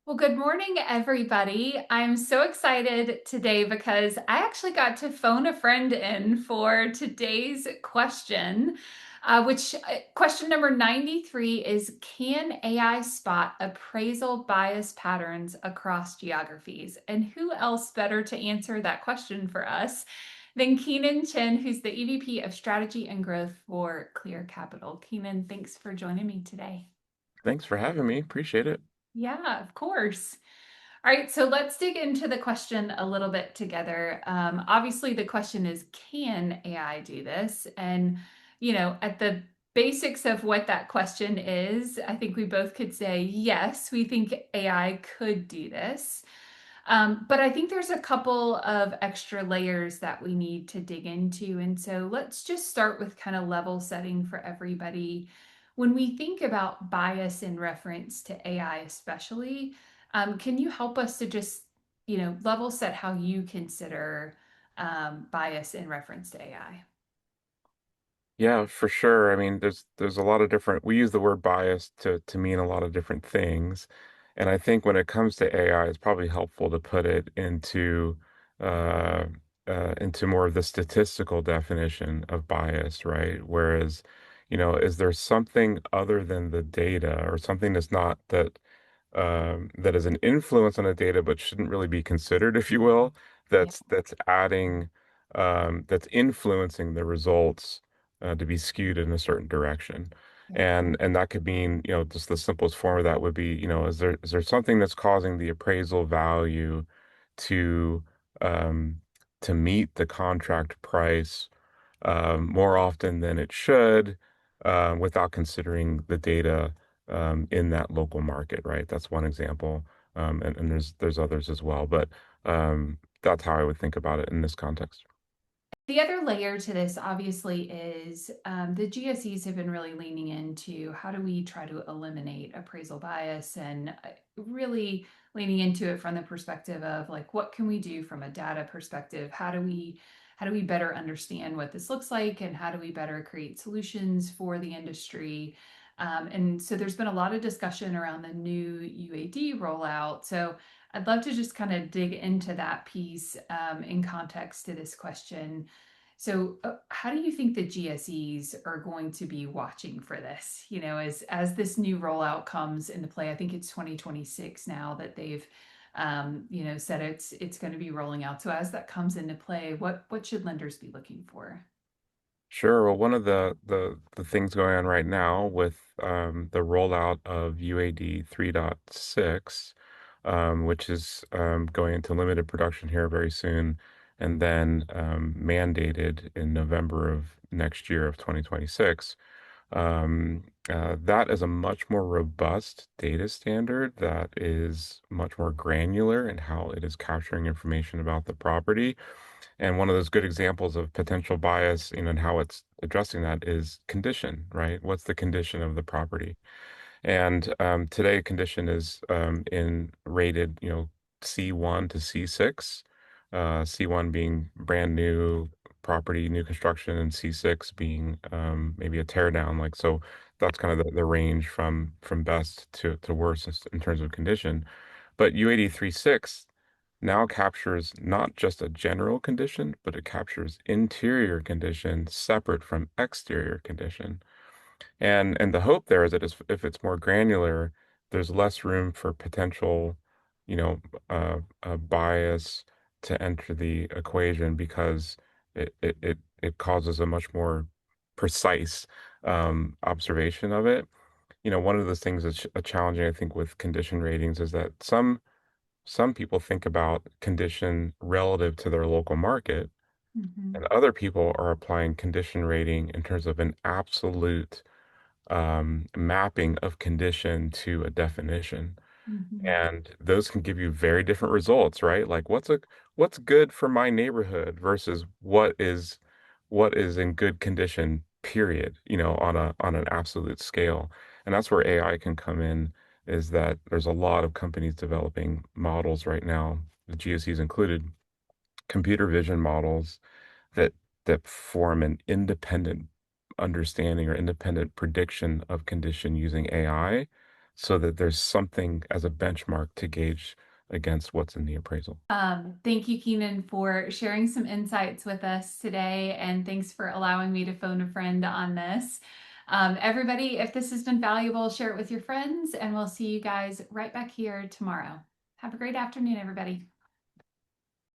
Well, good morning, everybody. I'm so excited today because I actually got to phone a friend in for today's question, which question number 93 is, can AI spot appraisal bias patterns across geographies? And who else better to answer that question for us than Keenan Chen, who's the EVP of Strategy and Growth for Clear Capital. Keenan, thanks for joining me today. Thanks for having me. Appreciate it. Yeah, of course. All right, so let's dig into the question a little bit together. Obviously, the question is, can AI do this? And, at the basics of what that question is, I think we both could say, yes, we think AI could do this. But I think there's a couple of extra layers that we need to dig into. And so let's just start with kind of level setting for everybody. When we think about bias in reference to AI, especially, can you help us to just, level set how you consider bias in reference to AI? Yeah, for sure. I mean, there's a lot of different we use the word bias to mean a lot of different things. And I think when it comes to AI, it's probably helpful to put it uh, into more of the statistical definition of bias, right? Whereas, is there something other than the data or something that's not that is an influence on the data, but shouldn't really be considered, if you will, Yeah, that's adding, that's influencing the results to be skewed in a certain direction. yeah, And that could mean, just the simplest form of that would be, is there something that's causing the appraisal value to um, to meet the contract price more often than it should, without considering the data in that local market, right? That's one example. And there's others as well, but that's how I would think about it in this context. the other layer to this, obviously, is the GSEs have been really leaning into how do we try to eliminate appraisal bias and really leaning into it from the perspective of like what can we do from a data perspective? How do we better understand what this looks like and how do we better create solutions for the industry? And so there's been a lot of discussion around the new UAD rollout. So I'd love to just kind of dig into that piece in context to this question. So, how do you think the GSEs are going to be watching for this? As this new rollout comes into play, I think it's 2026 now that they've, said it's going to be rolling out. So, as that comes into play, what should lenders be looking for? Sure. Well, one of the things going on right now with the rollout of UAD 3.6, which is going into limited production here very soon, and then mandated in November of next year of 2026. That is a much more robust data standard that is much more granular in how it is capturing information about the property. And one of those good examples of potential bias, and how it's addressing that is condition, right? What's the condition of the property? And today, condition is in rated, C1 to C6. C1 being brand new property, new construction, and C6 being maybe a tear down. Like so, that's kind of the range from best to worst in terms of condition. But U83.6 now captures not just a general condition, but it captures interior condition separate from exterior condition. And the hope there is that if it's more granular, there's less room for potential, you know, bias to enter the equation because it causes a much more precise observation of it. One of the things that's challenging, I think, with condition ratings is that some people think about condition relative to their local market, Hmm. and other people are applying condition rating in terms of an absolute mapping of condition to a definition. Hmm. And those can give you very different results, right? Like what's good for my neighborhood versus what is in good condition, period, on an absolute scale. And that's where AI can come in, is that there's a lot of companies developing models right now, the GSEs included, computer vision models that that form an independent understanding or independent prediction of condition using AI. so that there's something as a benchmark to gauge against what's in the appraisal. Thank you, Keenan, for sharing some insights with us today, and thanks for allowing me to phone a friend on this. Everybody, if this has been valuable, share it with your friends, and we'll see you guys right back here tomorrow. Have a great afternoon, everybody.